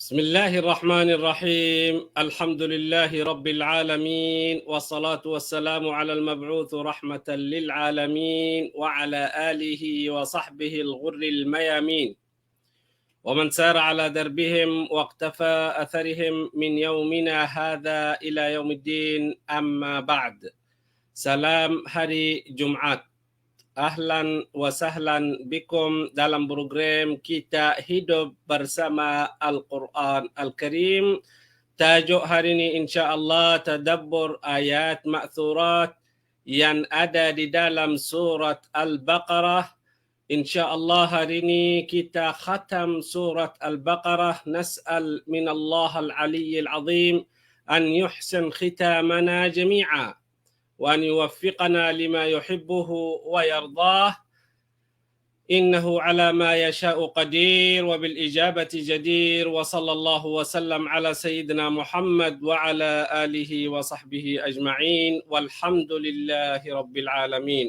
Bismillahirrahmanirrahim. Alhamdulillahi rabbil alamin. Wassalatu wassalamu ala al-mab'uth rahmatan lil alamin wa ala alihi wa sahbihi al-ghurril mayamin. Wa man sara ala darbihim wa iqtafa atharihim min yaumina hadha ila yaumiddin, amma ba'd. Salam hari Jumat. Ahlan wa sahlan bikum dalam program kita hidup bersama Al-Quran Al-Karim. Tajuk hari ini insya-Allah tadabbur ayat ma'thurat yang ada di dalam surat Al-Baqarah. Insya-Allah hari ini kita khatam surat Al-Baqarah. Nas'al min Allah al-aliyyil azim an yuhsin khitamana jami'a وأن يوفقنا لما يحبه ويرضاه إنه على ما يشاء قدير وبالإجابة جدير وصلى الله وسلم على سيدنا محمد وعلى آله وصحبه أجمعين والحمد لله رب العالمين.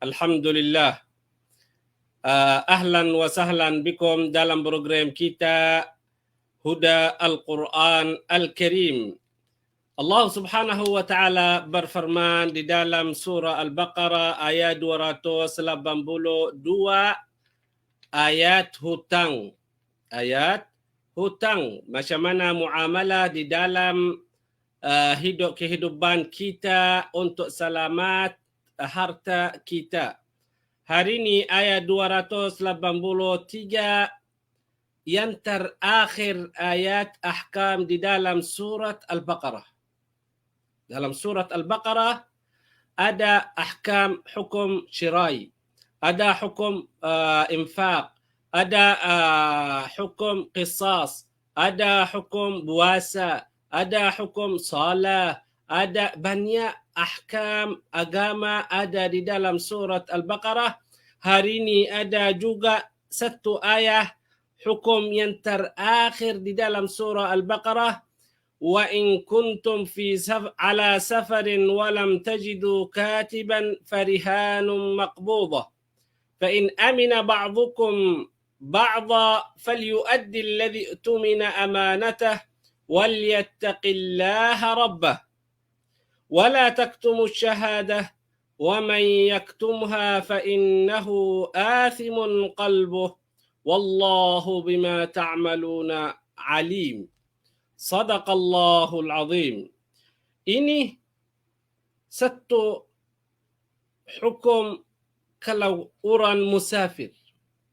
الحمد لله. أهلا وسهلا بكم dalam program kita Huda Al-Quran Al-Karim. Allah Subhanahu wa taala berfirman di dalam surah Al-Baqarah ayat 282, ayat hutang. Ayat hutang, macam mana muamalah di dalam kehidupan kita untuk selamat harta kita. Hari ini ayat 283 yang terakhir ayat ahkam di dalam surat Al-Baqarah. Dalam surat Al-Baqarah ada ahkam hukum syirai, ada hukum infaq, ada hukum qisas, ada hukum puasa, ada hukum salah, ada banyak ahkam agama ada di dalam surat Al-Baqarah. Hari ini ada juga satu ayat hukum yang terakhir di dalam surah Al-Baqarah. وَإِن كُنْتُمْ على سفر وَلَمْ تَجِدُوا كَاتِبًا فَرِهَانٌ مَقْبُوضَةٌ فَإِنْ أَمِنَ بَعْضُكُمْ بَعْضًا فَلْيُؤَدِّ الَّذِي اؤْتُمِنَ أَمَانَتَهُ وَلْيَتَّقِ اللَّهَ رَبَّهُ وَلَا تَكْتُمُوا الشَّهَادَةَ وَمَنْ يَكْتُمْهَا فَإِنَّهُ آثِمٌ قَلْبُهُ وَاللَّهُ بِمَا تَعْمَلُونَ عَلِيمٌ. Sadaqallahul azim. Ini satu hukum kalau orang musafir.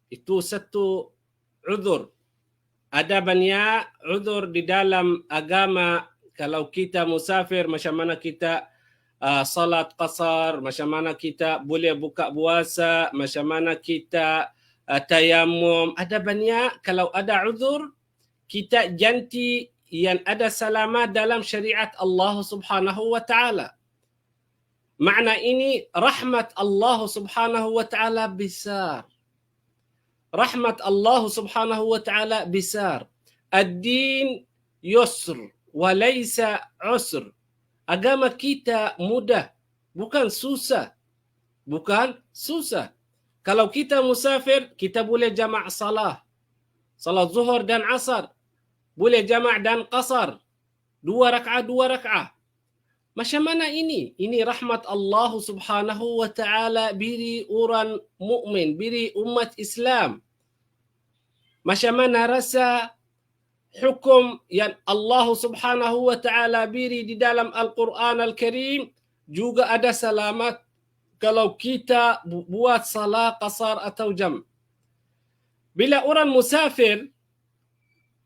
Itu satu uzur. Ada banyak uzur di dalam agama. Kalau kita musafir, macam mana kita salat qasar, macam mana kita boleh buka puasa, macam mana kita tayamum. Ada banyak. Kalau ada uzur, kita ganti yang ada selamat dalam syariat Allah Subhanahu wa taala. Makna ini rahmat Allah Subhanahu wa taala besar. Rahmat Allah Subhanahu wa taala besar. Ad-din yusr wa laysa usr. Agama kita mudah, bukan susah. Bukan susah. Kalau kita musafir, kita boleh jamak salat zuhur dan asar. Boleh jamak dan qasar. 2 rakaat. Macam mana ini? Ini rahmat Allah Subhanahu wa taala beri orang mukmin, beri umat Islam. Macam mana rasa hukum yang Allah Subhanahu wa taala beri di dalam Al-Quran Al-Karim juga ada selamat kalau kita buat salat qasar atau jam. Bila orang musafir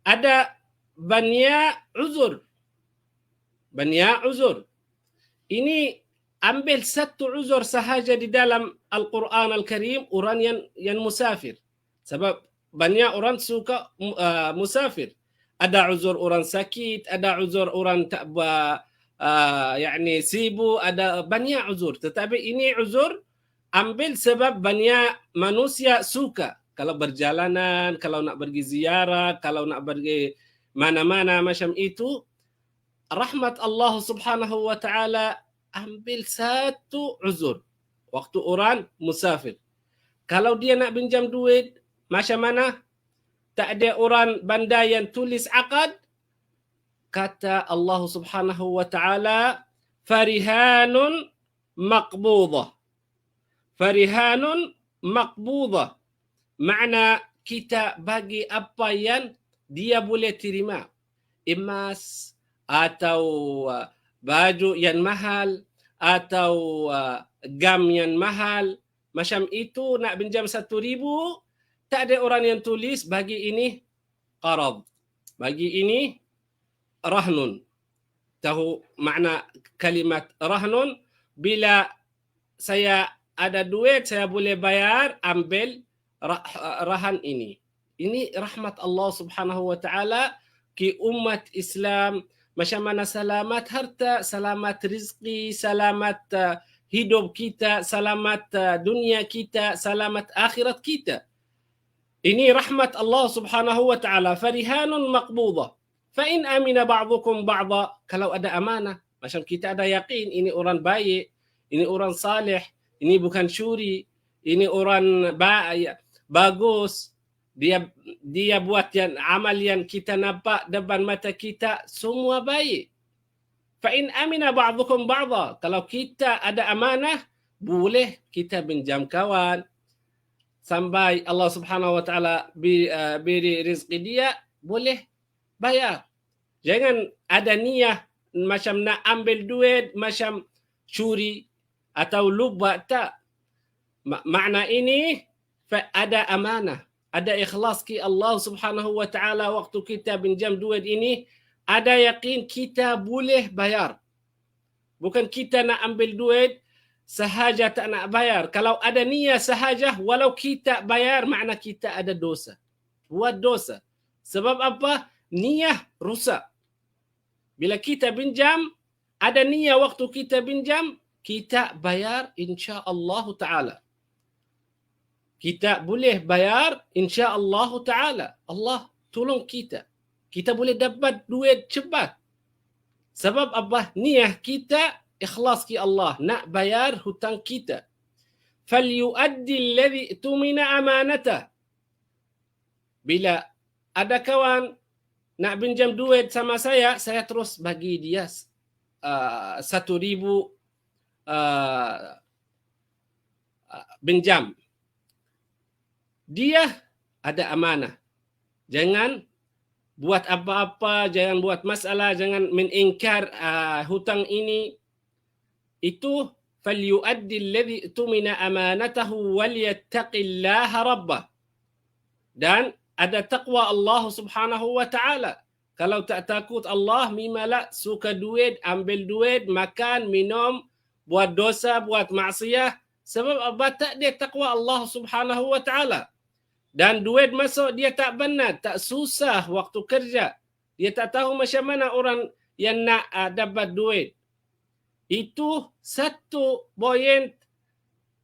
ada banyak uzur. Ini ambil satu uzur sahaja di dalam Al-Quran Al-Karim orang yang musafir. Sebab banyak orang suka musafir. Ada uzur orang sakit, ada uzur orang tak sibuk, ada banyak uzur. Tetapi ini uzur ambil sebab banyak manusia suka. Kalau berjalanan, kalau nak pergi ziarah, kalau nak pergi mana-mana macam itu, rahmat Allah Subhanahu wa taala ambil satu uzur waktu orang musafir. Kalau dia nak pinjam duit, macam mana? tak ada orang banda yang tulis akad, kata Allah Subhanahu wa taala, farihanun maqbudah. Farihanun maqbudah. Makna kita bagi apa yang dia boleh terima. Emas atau baju yang mahal atau gam yang mahal. Macam itu nak pinjam 1,000, tak ada orang yang tulis bagi ini qarad. Bagi ini rahnun. Tahu makna kalimat rahnun? Bila saya ada duit, saya boleh bayar, ambil rahan ini. Ini rahmat Allah Subhanahu wa taala ki umat Islam, macam mana selamat harta, selamat rezeki, selamat hidup kita, selamat dunia kita, selamat akhirat kita. Ini rahmat Allah Subhanahu wa taala. Farihanun maqbudah. Fa in amina ba'dukum ba'dha, kalau ada amanah, macam kita ada yakin ini orang baik, ini orang saleh, ini bukan curi, ini orang bagus, dia buat yang amal yang kita nampak depan mata kita semua baik. Fa in amina ba'dukum ba'dha, kalau kita ada amanah, boleh kita pinjam kawan sampai Allah Subhanahu wa taala beri rezeki dia, boleh bayar. Jangan ada niat macam nak ambil duit macam curi atau lupa, tak. Makna ini ada amanah, ada ikhlas ki Allah Subhanahu wa taala waktu kita pinjam duit ini, ada yakin kita boleh bayar. Bukan kita nak ambil duit sahaja tak nak bayar. Kalau ada niat sahaja, walau kita bayar, makna kita ada dosa. Buat dosa. Sebab apa? Niat rusak. Bila kita pinjam, ada niat waktu kita pinjam, kita bayar insya-Allah taala. Kita boleh bayar insya-Allah taala. Allah tolong kita. Kita boleh dapat duit cepat. Sebab apa? Niat kita ikhlas ki Allah, nak bayar hutang kita. Falyuaddi alladhi tumina amanatah. Bila ada kawan nak pinjam duit sama saya terus bagi dia 1,000 pinjam. Dia ada amanah. Jangan buat apa-apa, jangan buat masalah, jangan mengingkar hutang ini. Itu falyuaddi alladhi tumina amanatahu walyattaqillaha rabbah. Dan ada taqwa Allah Subhanahu wa taala. Kalau tak takut Allah, mimalah suka duit, ambil duit, makan, minum, buat dosa, buat maksiat. Sebab apa? Tak ada taqwa Allah Subhanahu wa taala. Dan duit masuk dia tak benar, tak susah waktu kerja. Dia tak tahu macam mana orang yang nak dapat duit. Itu satu poin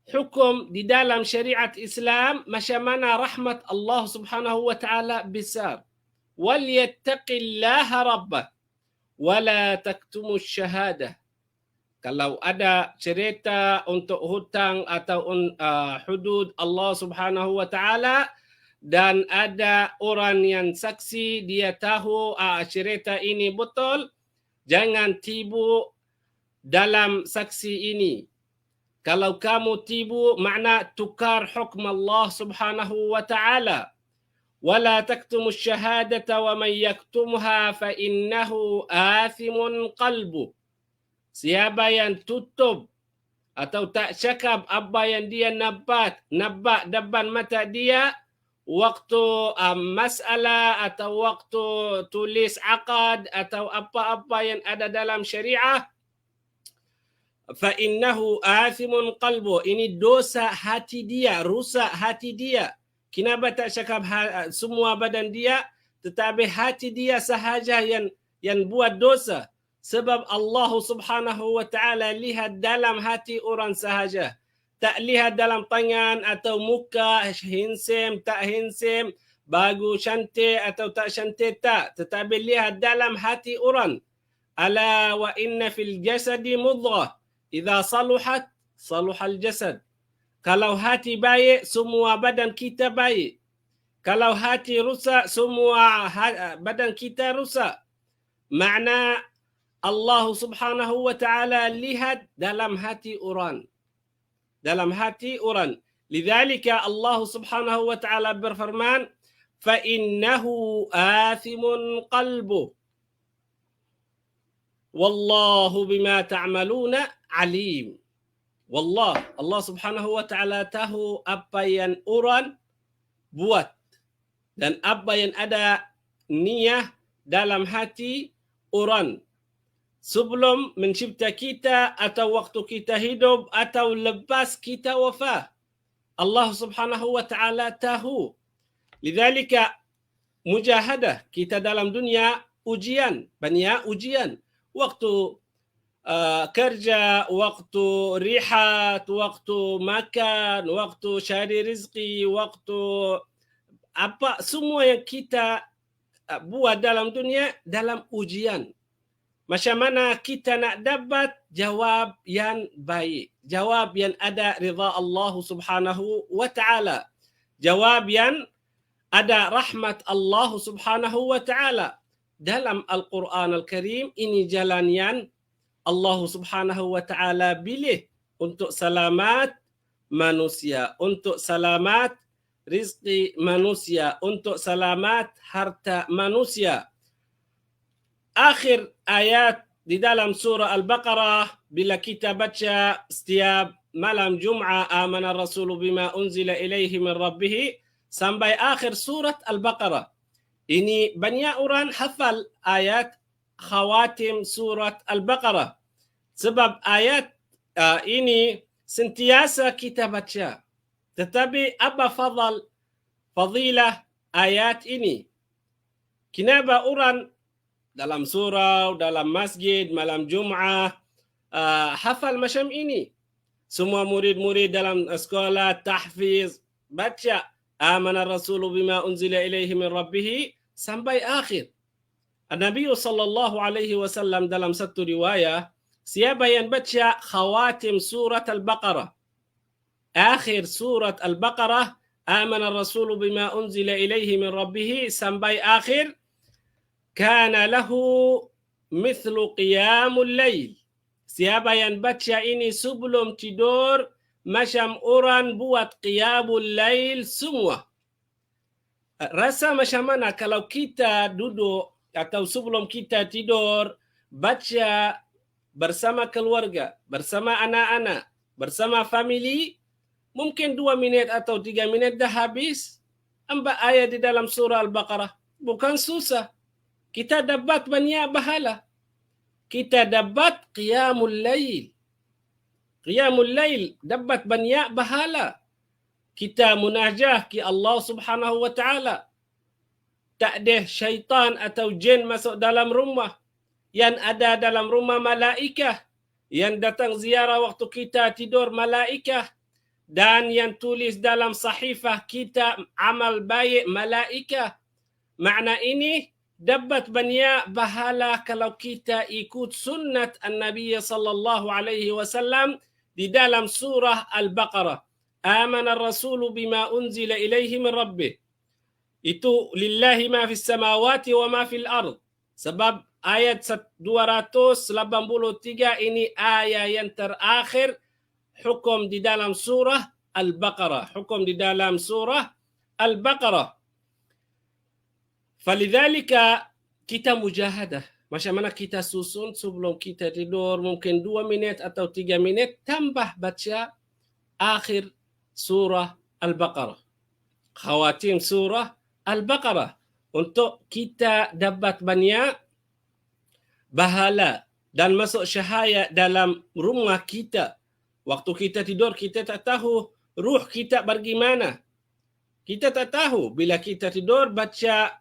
hukum di dalam syariat Islam, macam mana rahmat Allah Subhanahu wa taala besar. Wal yattaqillaha rabbah wa la taktumu syahadah. Kalau ada cerita untuk hutang atau hudud Allah Subhanahu wa taala dan ada orang yang saksi, dia tahu cerita ini betul, jangan tipu dalam saksi ini. Kalau kamu tipu, makna tukar hukum Allah Subhanahu wa taala. Wala taktumu syahadata wa man yaktumha fa innahu athimun qalbu. Siapa yang tutup atau tak cakap apa yang dia nampak depan mata dia waktu masalah atau waktu tulis akad atau apa-apa yang ada dalam syariah, fa innahu athimun qalbu. Ini dosa hati dia, rusak hati dia. Kenapa tak cakap semua badan dia, tetapi hati dia sahaja yang buat dosa? Sebab Allah Subhanahu wa taala lihat dalam hati orang sahaja. Tak lihat dalam tangan atau muka, handsome tak handsome, bagus cantik atau tak cantik, tak, tetapi lihat dalam hati orang. Ala wa inna fil jasadi mudghah, idza saluhat saluhal jasad. Kalau hati baik, semua badan kita baik. Kalau hati rusak, semua badan kita rusak. Makna Allah Subhanahu wa taala lihat dalam hati orang. Dalam hati orang. Lidzalika Allah Subhanahu wa taala berfirman, "Fa innahu athimun qalbuh. Wallahu bima ta'maluna alim." Allah Subhanahu wa taala tahu apa yang orang buat dan apa yang ada niat dalam hati orang sebelum mencipta kita atau waktu kita hidup atau lepas kita wafat. Allah Subhanahu wa taala tahu. Lidzalika mujahadah kita dalam dunia ujian, banyak ujian. Waktu kerja, waktu rihat, waktu makan, waktu cari rezeki, waktu apa semua yang kita buat dalam dunia dalam ujian. Macam mana kita nak dapat jawab yang baik, jawab yang ada ridha Allah Subhanahu wa taala, jawab yang ada rahmat Allah Subhanahu wa taala. Dalam Al-Quran Al-Karim ini jalan yang Allah Subhanahu wa taala pilih untuk selamat manusia, untuk selamat rizki manusia, untuk selamat harta manusia. Akhir ayat di dalam surah Al-Baqarah bila kita baca setiap malam Jum'ah, amana rasulu bima unzila ilaihi min rabbih, sampai akhir surat Al-Baqarah. Ini banyak orang hafal ayat khawatim surat Al-Baqarah. Sebab ayat ini sentiasa kita baca. Tetapi apa fadilah ayat ini? Kenapa orang dalam surau, dalam masjid, malam Jum'ah hafal macam ini? Semua murid-murid dalam sekolah tahfiz baca amana rasulu bima unzila ilaihi min rabbih sampai akhir. Nabi sallallahu alaihi wasallam dalam satu riwayat, siapa yang baca khawatim surat Al-Baqarah, akhir surat Al-Baqarah, amana rasulu bima unzila ilaihi min rabbih sampai akhir, kana lahu mithlu qiyamul lail. Siapa yang baca ini sebelum tidur, macam orang buat qiyamul lail semua. Rasa macam mana kalau kita duduk atau sebelum kita tidur baca bersama keluarga, bersama anak-anak, bersama family, mungkin 2 minit atau 3 minit dah habis 4 ayat di dalam surah Al-Baqarah. Bukan susah. Kita dapat banyak pahala. Kita dapat qiyamul lail. Qiyamul lail dapat banyak pahala. Kita munajah ke Allah Subhanahu wa taala. Tak ada syaitan atau jin masuk dalam rumah. Yang ada dalam rumah malaikah. Yang datang ziarah waktu kita tidur malaikah. Dan yang tulis dalam sahifah kita amal baik malaikah. Makna ini dapat banyak pahala kalau kita ikut sunnat An-Nabi sallallahu alaihi wasallam di dalam surah Al-Baqarah. Amana ar-rasulu bima unzila ilaihi min rabbih. Itu lillahi ma fis samawati wa ma fil ard. Sebab ayat 283 ini ayat yang terakhir hukum di dalam surah Al-Baqarah. Hukum di dalam surah Al-Baqarah. Falidhalika kita mujahadah. Macam mana kita susun sebelum kita tidur, mungkin 2 minit atau 3 minit, tambah baca akhir surah Al-Baqarah. Khawatim surah Al-Baqarah. Untuk kita dapat banyak bahala dan masuk syahaya dalam rumah kita. Waktu kita tidur, kita tak tahu ruh kita bagaimana. Kita tak tahu. Bila kita tidur, baca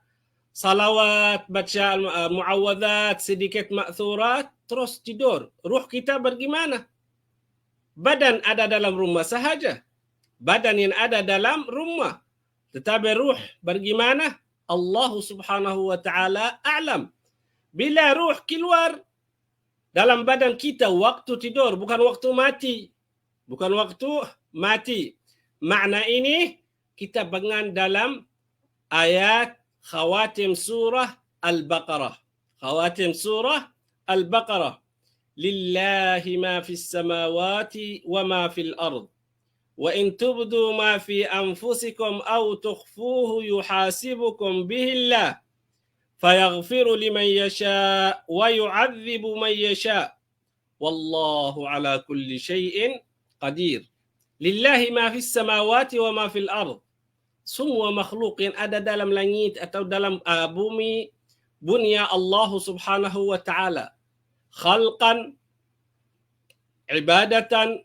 salawat, baca muawwadat, sedikit ma'thurat, terus tidur. Ruh kita bagaimana? Badan ada dalam rumah sahaja. Badan yang ada dalam rumah. Tetapi ruh bagaimana? Allah Subhanahu wa taala a'lam. Bila ruh keluar dalam badan kita waktu tidur, bukan waktu mati. Bukan waktu mati. Makna ini kita bangun dalam ayat khawatim surah Al-Baqarah. Khawatim surah Al-Baqarah. Lillahi ma fis samawati wa ma fil ard. Wa in tubdu ma fi anfusikum aw tukhfuhu yuhasibukum bihi Allah. Fayaghfiru liman yasha wa yu'adzibu man yasha. Wallahu ala kulli syai'in qadir. Lillahi ma fis samawati wa ma fil ard. Semua makhluk yang ada dalam langit atau dalam bumi bunya Allah Subhanahu wa taala. Khalqan, ibadatan,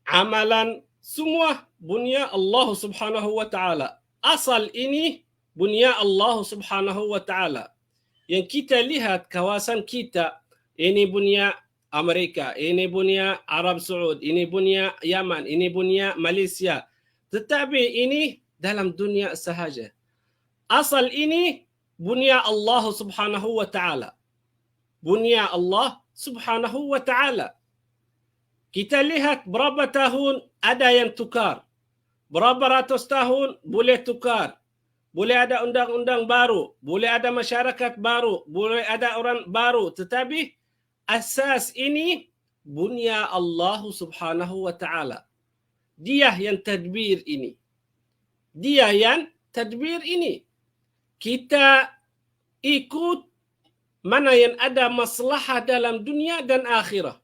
amalan, semua bunya Allah Subhanahu wa taala. Asal ini bunya Allah Subhanahu wa taala. Yang kita lihat kawasan kita, ini bunya Amerika, ini bunya Arab Saudi, ini bunya Yaman, ini bunya Malaysia. Tetapi ini dalam dunia sahaja. Asal ini bunya Allah Subhanahu wa taala. Bunya Allah Subhanahu wa taala. Kita lihat berapa tahun ada yang tukar. Berapa ratus tahun boleh tukar. Boleh ada undang-undang baru, boleh ada masyarakat baru, boleh ada orang baru, tetapi asas ini bunya Allah Subhanahu wa taala. Dia yang tadbir ini. Dia yang tadbir ini. Kita ikut mana yang ada maslahah dalam dunia dan akhirat.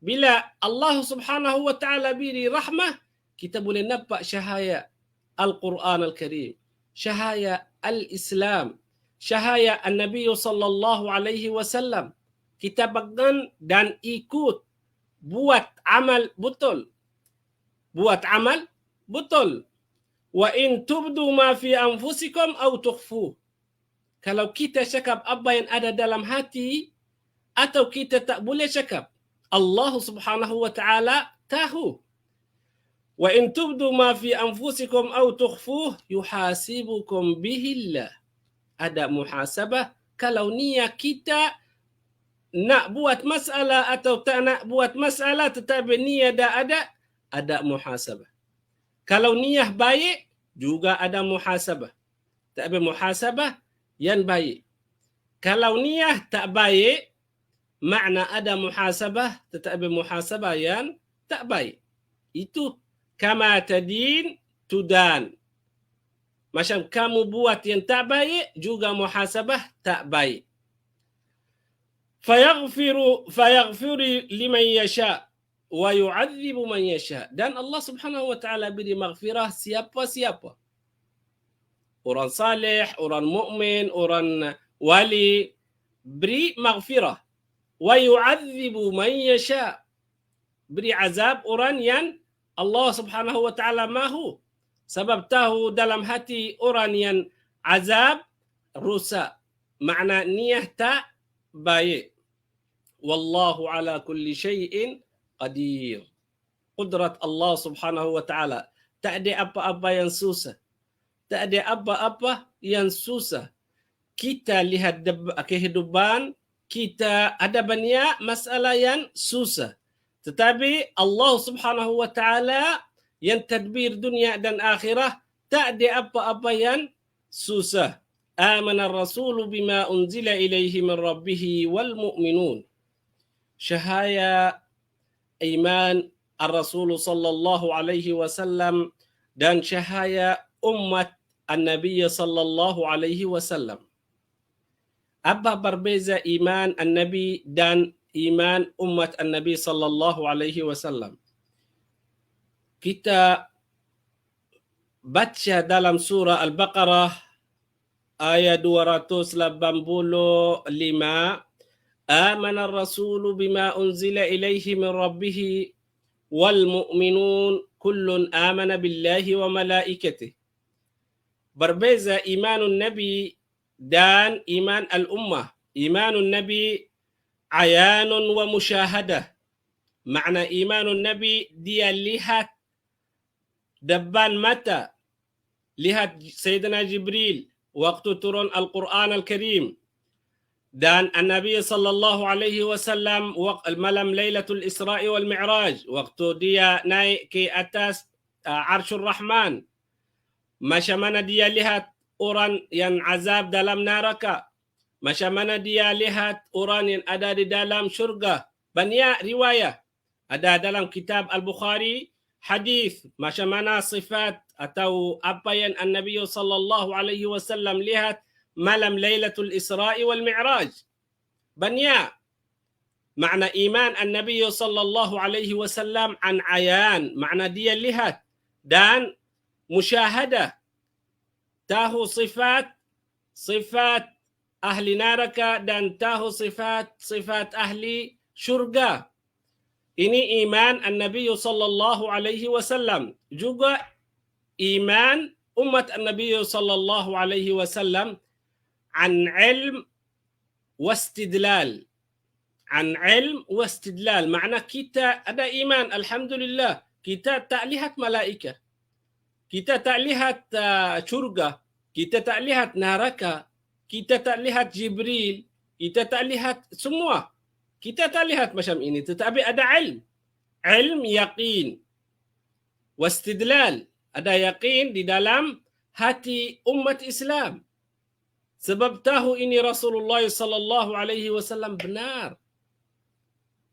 Bila Allah Subhanahu wa taala beri rahmah, kita boleh nampak cahaya Al-Quran Al-Karim, cahaya Al-Islam, cahaya An-Nabi sallallahu alaihi wasallam. Kita pegang dan ikut, buat amal betul. Buat amal betul. Wa in tubdu ma fi anfusikum aw tukhfu. Kalau kita cakap apa yang ada dalam hati atau kita tak boleh cakap, Allah Subhanahu wa taala tahu. Wa in tubdu ma fi anfusikum aw tukhfu yuhasibukum bihi Allah. Ada muhasabah kalau niat kita nak buat masalah atau tak nak buat masalah, tetapi niat dah ada muhasabah. Kalau niat baik, juga ada muhasabah. Tapi muhasabah yang baik. Kalau niat tak baik, makna ada muhasabah, tetapi muhasabah yang tak baik. Itu kama tadin tudan. Macam kamu buat yang tak baik, juga muhasabah tak baik. Fayaghfiru liman yasha wa yu'adzibu man yasha. Dan Allah Subhanahu wa taala beri maghfirah siapa-siapa. Orang saleh, orang mukmin, orang wali, beri maghfirah. Wa yu'adzibu man yasha. Beri azab orang yang Allah Subhanahu wa taala mahu. Sebab tahu dalam hati orang yang azab rusak. Makna niat tak baik. Wallahu ala kulli syai'in qadir. Qudrat Allah Subhanahu wa taala. Tak ada apa-apa yang susah. Tak ada apa-apa yang susah. Kita lihat kehidupan, kita ada banyak masalah yang susah. Tetapi Allah Subhanahu wa taala yang tadbir dunia dan akhirah, tak ada apa-apa yang susah. Amana ar-rasulu bima unzila ilaihi min rabbih wal mu'minun. Syahaya iman ar-rasul sallallahu alaihi wasallam dan syahaya umat an-nabiy sallallahu alaihi wasallam. Apa berbeza iman an-nabi dan iman umat an-nabi sallallahu alaihi wasallam? Kita baca dalam surah Al-Baqarah ayat 285. Amana ar-rasulu bima unzila ilaihi min rabbih wal mu'minun kullun amana billahi wa malaikatihi. Berbeza imanun nabi dan iman al-ummah. Imanun nabi ayanun wa musyahadah. Makna imanun nabi, dia lihat depan mata. Lihat Sayyidina Jibril waktu turun Al-Quran Al-Karim. Dan An-Nabi sallallahu alaihi wasallam malam Lailatul Isra'i wal Mi'raj, waktu dia naik ke atas Arsyur Rahman. Macam mana dia lihat orang yang azab dalam neraka. Macam mana dia lihat orang yang ada di dalam syurga. Banyak riwayat. Ada dalam kitab Al-Bukhari hadis macam mana sifat atau apa yang An-Nabi sallallahu alaihi wasallam lihat malam Lailatul Isra'i wal Mi'raj. Banyak makna iman An-Nabi sallallahu alaihi wasallam an ayan, makna dia lihat dan musyahadah, tahu sifat ahli neraka dan tahu sifat ahli syurga. Ini iman An-Nabi sallallahu alaihi wasallam. Juga iman umat An-Nabi sallallahu alaihi wasallam an ilm wastidlal. An ilm wastidlal. Makna kita ada iman, alhamdulillah. Kita tak lihat malaikat. Kita tak lihat syurga. Kita tak lihat neraka. Kita tak lihat Jibril. Kita tak lihat semua. Kita tak lihat macam ini, tetapi ada ilm. Ilm yaqin. Wastidlal. Ada yaqin di dalam hati umat Islam. Sebab tahu ini Rasulullah sallallahu alaihi wasallam benar.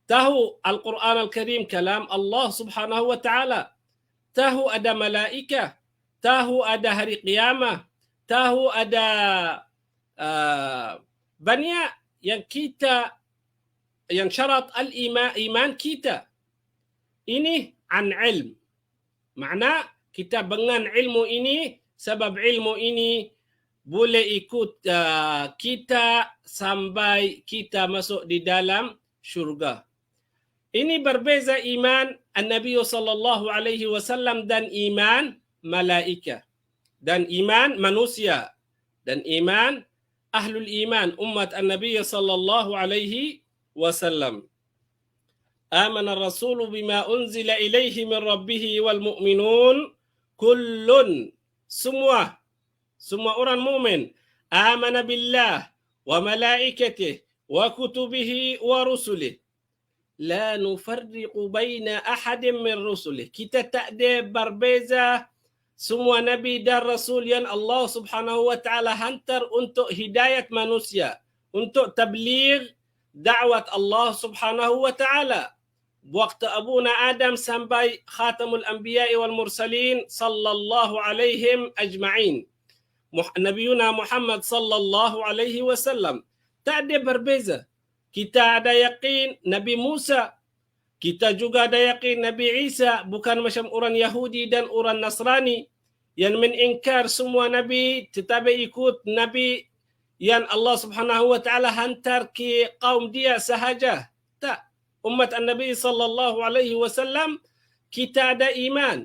Tahu Al-Quran Al-Karim kalam Allah subhanahu wa ta'ala. Tahu ada malaikah. Tahu ada hari qiyamah. Tahu ada banyak yang kita yang syarat al-iman kita. Ini an ilm. Makna kita dengan ilmu ini, sebab ilmu ini boleh ikut kita sampai kita masuk di dalam syurga. Ini berbeza iman An-Nabi sallallahu alaihi wasallam dan iman malaikah dan iman manusia dan iman ahlul iman umat An-Nabi sallallahu alaihi wasallam. Amana ar-rasulu bima unzila ilaihi min rabbih wal mu'minun kullun, semua orang mukmin amana billah wa malaikatihi wa kutubihi wa rusulihi la nufarriqu baina ahadin min rusulihi. Kita tak ada berbeza, semua nabi dan rasul yang Allah Subhanahu wa taala hantar untuk hidayat manusia, untuk tabligh da'wat Allah Subhanahu wa taala. Waktu Abuna Adam sampai Khatamul Anbiya'i wal Mursalin sallallahu alaihim ajma'in. Nabiyuna Muhammad sallallahu alaihi wasallam. Tak ada berbeza. Kita ada yakin Nabi Musa. Kita juga ada yakin Nabi Isa. Bukan macam orang Yahudi dan orang Nasrani yang mengingkar semua Nabi tetapi ikut Nabi yang Allah Subhanahu wa ta'ala hantar ke kaum dia sahaja. Tak. Umat An-Nabi sallallahu alaihi wasallam kita ada iman.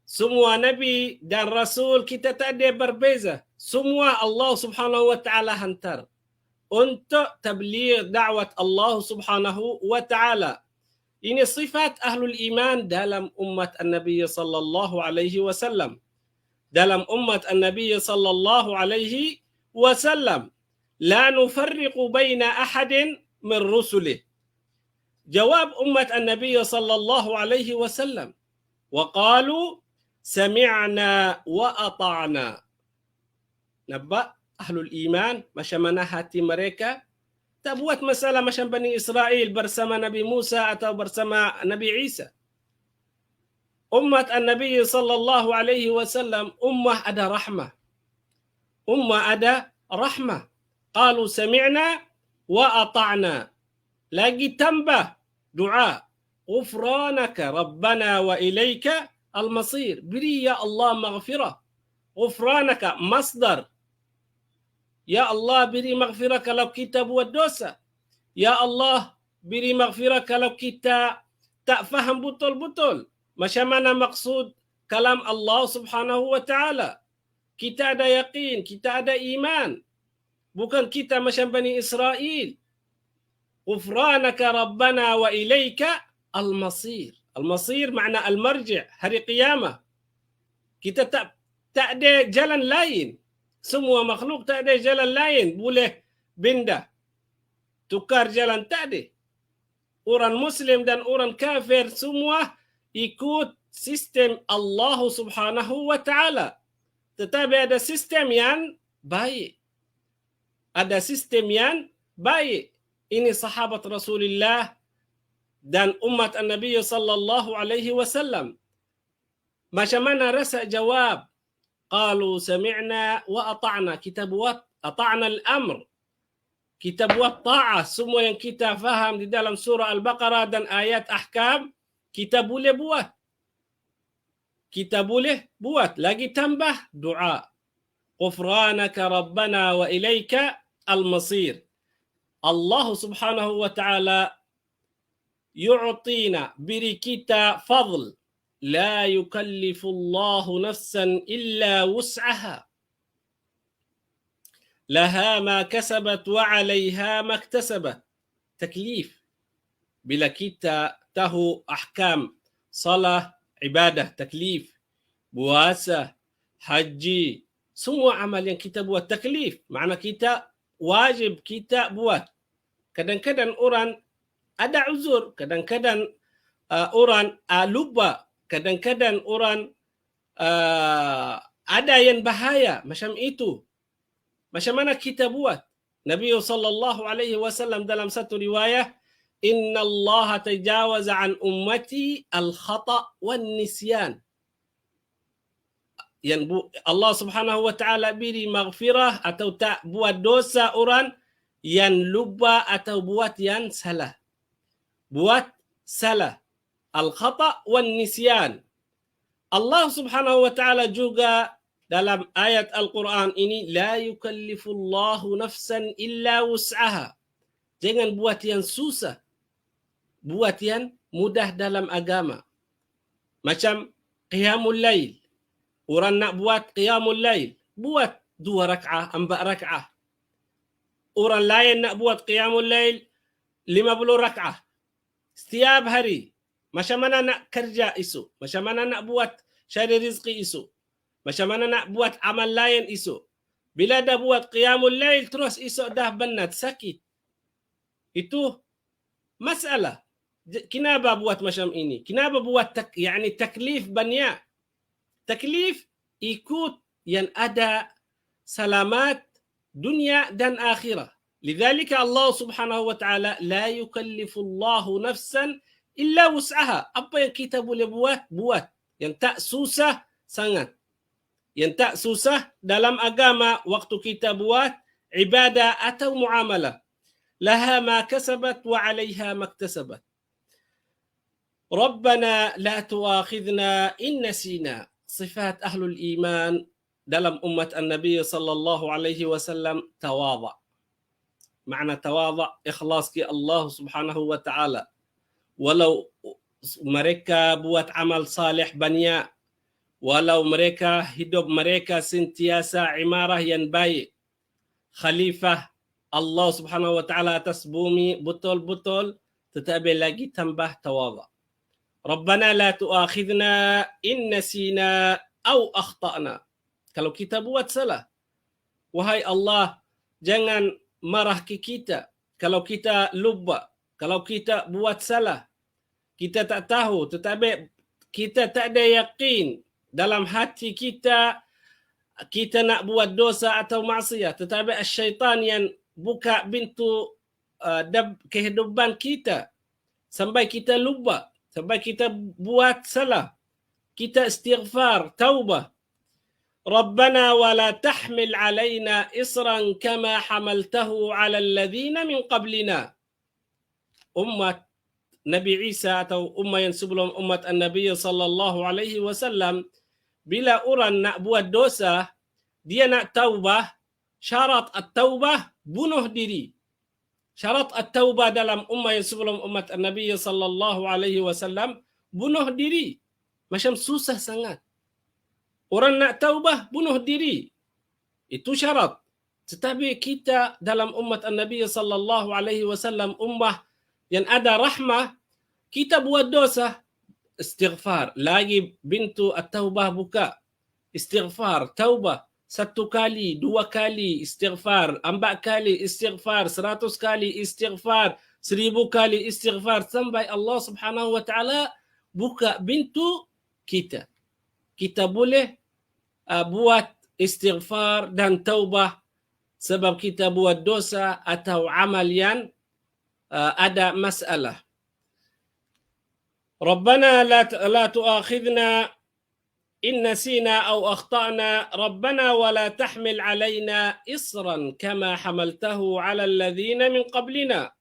Semua Nabi dan Rasul kita tak ada berbeza. Semua Allah Subhanahu wa ta'ala hantar untuk tabligh da'wat Allah Subhanahu wa ta'ala. Ini sifat ahlul iman dalam umat An-Nabi sallallahu alaihi wasallam. Dalam umat An-Nabi sallallahu alaihi wasallam. La nufarriqu baina ahadin min rusulih. Jawab umat An-Nabi sallallahu alaihi wasallam. Wa qalu sami'na wa ata'na. Nampak ahlul iman macam mana hati mereka tak buat masalah macam Bani Israel bersama Nabi Musa atau bersama Nabi Isa. Umat An-Nabi sallallahu alaihi wasallam ummah ada rahmah. Ummah ada rahmah. Qalu sami'na wa ata'na. Lagi tambah doa. Ghufranaka Rabbana wa ilaika al-masir. Beri ya Allah maghfirah. Ghufranaka masdar. Ya Allah beri maghfirah kalau kita buat dosa. Ya Allah beri maghfirah kalau kita tak faham betul-betul macam mana maksud kalam Allah Subhanahu wa ta'ala. Kita ada yakin, kita ada iman. Bukan kita macam Bani Israel. Ghufranaka Rabbana wa ilaika al-masir. Al-masir makna al-marji', hari qiyamah. Kita tak ada jalan lain. Semua makhluk tak ada jalan lain. Boleh pindah. Tukar jalan tak ada. Orang Muslim dan orang kafir semua ikut sistem Allah Subhanahu wa ta'ala. Tetapi ada sistem yang baik. Ada sistem yang baik. Ini sahabat Rasulullah dan umat An-Nabi sallallahu alaihi wasallam. Macam mana rasa jawab? Qalu sami'na wa ata'na. Kita buat ata'na al-amr. Kita buat ta'ah. Semua yang kita faham di dalam surah Al-Baqarah dan ayat ahkam, kita boleh buat. Kita boleh buat. Lagi tambah doa. Ghufranaka rabbana wa ilaika al-masir. Allah subhanahu wa ta'ala yu'tina, beri kita fadl. La yukallifullahu nafsan illa wus'aha. Laha ma kasabat wa 'alayha ma iktasabat. Taklif. Bila kita tahu ahkam salah, ibadah, taklif, puasa, haji, semua amal yang kita buat taklif. Makna kita wajib kita buat. Kadang-kadang orang ada uzur, kadang-kadang orang lupa, kadang-kadang orang ada yang bahaya macam itu. Macam mana kita buat? Nabi sallallahu alaihi wasallam dalam satu riwayah, Inna Allah tajawaza an ummati al-khata' wan nisyan. Yang Allah subhanahu wa ta'ala beri maghfirah atau tak buat dosa orang yang lupa atau buat yang salah. Buat salah. Al-khata' wan nisyan. Allah subhanahu wa ta'ala juga dalam ayat Al-Quran ini, la yukallifullahu nafsan illa wus'aha. Jangan buat yang susah. Buat yang mudah dalam agama. Macam qiyamul lail. Orang nak buat qiyamul lail, buat 2 rak'ah, 4 rak'ah. Orang lain nak buat qiyamul lail 50 rak'ah. Setiap hari. Macam mana nak kerja esok? Macam mana nak buat cari rezeki esok? Macam mana nak buat amal lain esok? Bila dah buat qiyamul lail, terus esok dah penat, sakit. Itu masalah. Kenapa buat macam ini? Kenapa buat taklif banyak? Taklif ikut yang ada selamat dunia dan akhirah. Lidzalika Allah subhanahu wa ta'ala la yukallifullahu nafsan illa wus'aha. Apa yang kita boleh buat, buat. Yang tak susah sangat. Yang tak susah dalam agama waktu kita buat ibadah atau muamalah. Laha ma kasabat wa 'alayha ma iktasabat. Rabbana la tu'akhidhna in nasina. Sifat ahlul iman dalam umat An-Nabi sallallahu alaihi wasallam tawadhu. Makna tawadhu ikhlas ke Allah subhanahu wa ta'ala. Walau mereka buat amal salih banyak, walau mereka hidup mereka sentiasa imarah yang baik, khalifah Allah subhanahu wa ta'ala atas bumi betul-betul, tetapi lagi tambah tawadhu. Rabbana la tu'akhidna in nasina aw akhtana. Kalau kita buat salah, wahai Allah, jangan marah ke kita kalau kita lupa, kalau kita buat salah. Kita tak tahu, tetapi kita tak ada yakin dalam hati kita nak buat dosa atau maksiat, tetapi syaitan yang buka pintu kehidupan kita sampai kita lupa, sampai kita buat salah. Kita istighfar, taubah. Rabbana wa la tahmil alaina isran kama hamaltahu ala alladhina min qablina. Umat Nabi Isa atau umat yang sebelum umat An-Nabi sallallahu alaihi wasallam, bila orang nak buat dosa, dia nak taubah, syarat at-taubah bunuh diri. Syarat at-taubah dalam umat yang sebelum umat An-Nabi sallallahu alaihi wasallam bunuh diri. Macam susah sangat. Orang nak taubah bunuh diri. Itu syarat. Tetapi kita dalam umat An-Nabi sallallahu alaihi wasallam ummah yang ada rahmah, kita buat dosa, istighfar. Lagi pintu at-taubah buka. Istighfar, taubah. 1 kali, 2 kali istighfar, 4 kali istighfar, 100 kali istighfar, 1000 kali istighfar, sampai Allah subhanahu wa ta'ala buka pintu kita. Kita boleh buat istighfar dan taubah sebab kita buat dosa atau amal yang ada masalah. Rabbana la tu'akhidna in nasina aw akhtana rabbana wa la tahmil alaina isran kama hamaltahu ala alladhina min qablina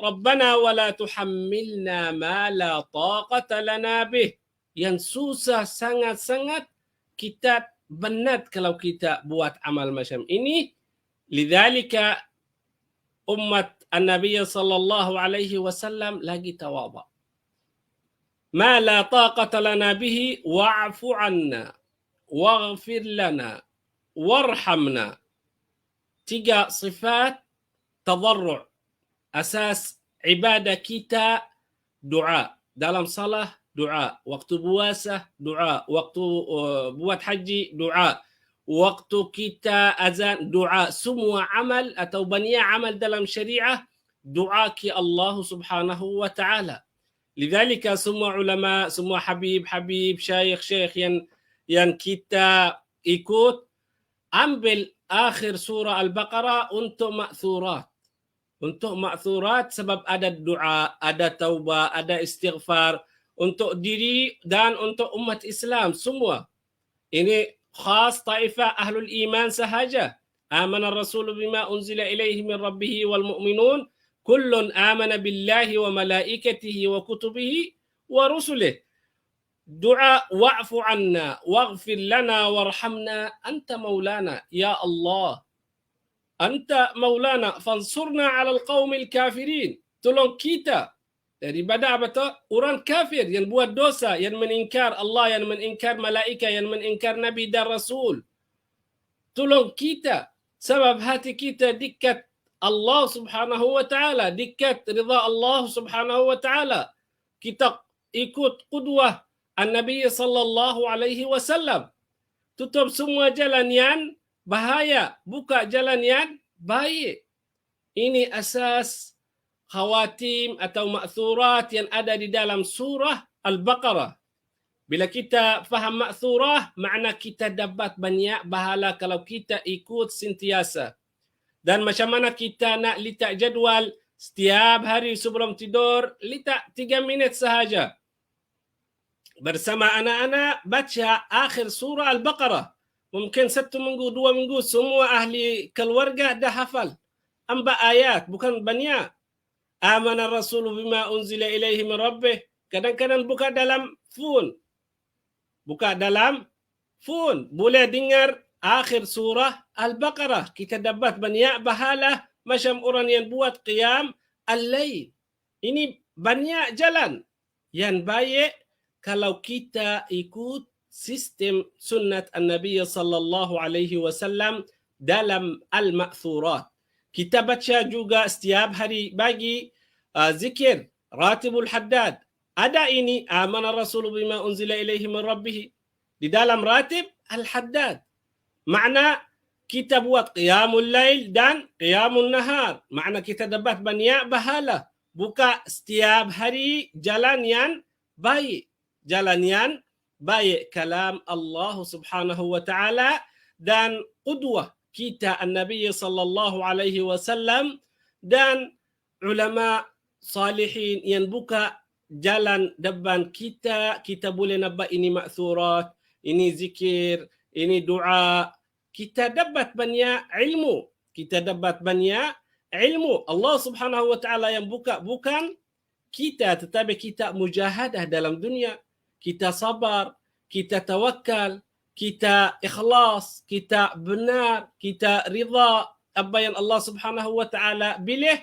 rabbana wa la tuhammilna ma la taqata lana bih. Yang susah sangat-sangat kita benat kalau kita buat amal macam ini. Lidzalika umat an-nabiy sallallahu alaihi wasallam lagi tawadhu. Ma la taqata lana bihi wa'fu 'anna waghfir lana warhamna. 3 sifat tadarru'. Asas ibadah kita doa. Dalam salah doa, waktu puasa doa, waktu buat haji doa, waktu kita azan doa. Semua amal atau banyak amal dalam syariah doa ke Allah Subhanahu wa taala. Lidzalika semua ulama, semua habib, syekh yang kita ikut ambil akhir surah Al-Baqarah untuk ma'thurat. Untuk ma'thurat sebab ada doa, ada taubah, ada istighfar untuk diri dan untuk umat Islam semua. Ini khas taifah ahlul iman sahaja. Amana ar-rasul bima unzila ilaihi min rabbih wal mu'minun kullun amana billahi wa malaikatihi wa kutubihi wa rusulih. Doa wa'fu 'anna waghfir lana warhamna anta maulana ya Allah. Anta maulana fansurna 'alal qaumil kafirin. Tolong kita daripada apa tu? Orang kafir yang buat dosa, yang meningkar Allah, yang meningkar malaikat, yang meningkar nabi dan rasul. Tolong kita sebab hati kita dekat Allah Subhanahu wa taala, dekat ridha Allah Subhanahu wa taala. Kita ikut qudwah an-nabi sallallahu alaihi wasallam. Tutup semua jalan yang bahaya, buka jalan yang baik. Ini asas khawatim atau ma'thurat yang ada di dalam surah Al-Baqarah. Bila kita faham ma'thurah, makna kita dapat banyak pahala kalau kita ikut sentiasa. Dan macam mana kita nak letak jadual setiap hari sebelum tidur, letak 3 minit sahaja. Bersama anak-anak baca akhir surah Al-Baqarah. Mungkin 1 minggu, 2 minggu, semua ahli keluarga dah hafal. 4 ayat, bukan banyak. Amana ar-rasulu bima unzila ilaihi min rabbih. Kadang-kadang buka dalam phone. Buka dalam phone. Boleh dengar akhir surah Al-Baqarah. Kita dapat banyak pahala macam orang yang buat qiyam al-lail. Ini banyak jalan yang baik kalau kita ikut sistem sunnat an-nabi sallallahu alaihi wasallam dalam al-ma'thurat. Kita baca juga setiap hari bagi zikir Ratibul Haddad. Ada ini amana rasul bima unzila ilaihi min rabbih. Di dalam Ratib Al-Haddad. Makna kita buat qiyamul lail dan qiyamul nahar. Makna kita dapat banyak pahala. Buka setiap hari jalan yang baik. Jalan yang baik kalam Allah Subhanahu wa taala dan qudwah kita an-nabi sallallahu alaihi wasallam dan ulama salihin yang buka jalan depan kita. Kita boleh nampak ini ma'thurat, ini zikir, ini doa. Kita dapat banyak ilmu. Kita dapat banyak ilmu. Allah Subhanahu wa taala yang buka bukan kita, tetapi kita mujahadah dalam dunia. Kita sabar, kita tawakal, kita ikhlas, kita benar, kita ridha apa yang Allah Subhanahu wa taala pilih.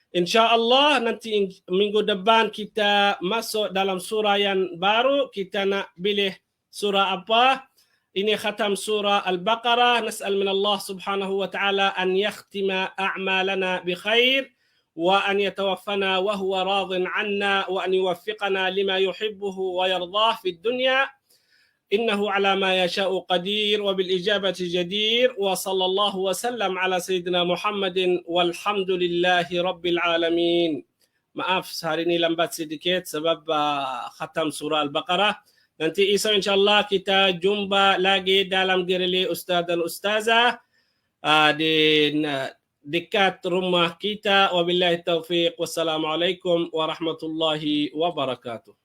Insya-Allah nanti minggu depan kita masuk dalam surah yang baru. Kita nak pilih surah apa? Ini khatam surah Al-Baqarah. Nas'al min Allah Subhanahu wa taala an yakhtima a'malana bi khair wa an yatawaffana wa huwa radin 'anna wa an yuwaffiqana lima yuhibbuhu wa yardah fid dunya. إنه على ما يشاء قدير وبالإجابة جدير وصلى الله وسلم على سيدنا محمد والحمد لله رب العالمين. Maaf hari ini lambat sedikit sebab khatam surah Al-Baqarah. Nanti esok insyaAllah kita jumpa lagi dalam gerili Ustaz dan Ustazah di dekat rumah kita. Wabillahi taufiq. Wassalamualaikum warahmatullahi wabarakatuh.